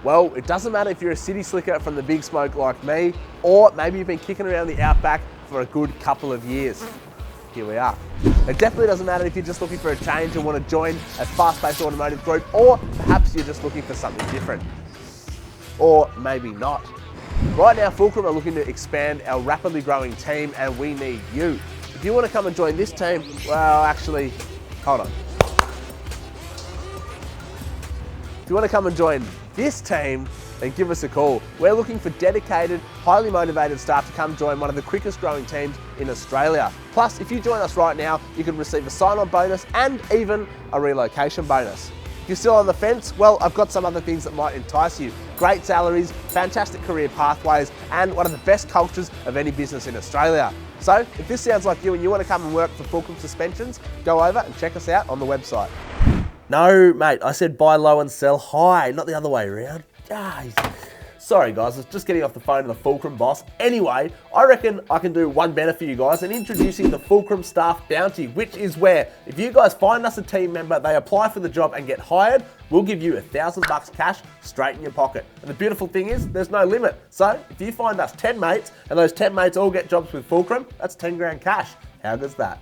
Well, it doesn't matter if you're a city slicker from the big smoke like me, or maybe you've been kicking around the outback for a good couple of years. Here we are. It definitely doesn't matter if you're just looking for a change and want to join a fast-paced automotive group, or perhaps you're just looking for something different. Or maybe not. Right now, Fulcrum are looking to expand our rapidly growing team, and we need you. If you want to come and join this team, well, actually, hold on. If you want to come and join this team, then give us a call. We're looking for dedicated, highly motivated staff to come join one of the quickest growing teams in Australia. Plus, if you join us right now, you can receive a sign-on bonus and even a relocation bonus. If you're still on the fence, well, I've got some other things that might entice you. Great salaries, fantastic career pathways, and one of the best cultures of any business in Australia. So, if this sounds like you and you want to come and work for Fulcrum Suspensions, go over and check us out on the website. No, mate, I said buy low and sell high, not the other way around. Sorry guys, I was just getting off the phone to the Fulcrum boss. Anyway, I reckon I can do one better for you guys and introducing the Fulcrum Staff Bounty, which is where if you guys find us a team member, they apply for the job and get hired, we'll give you $1,000 cash straight in your pocket. And the beautiful thing is, there's no limit. So if you find us 10 mates and those 10 mates all get jobs with Fulcrum, that's 10 grand cash. How good's that?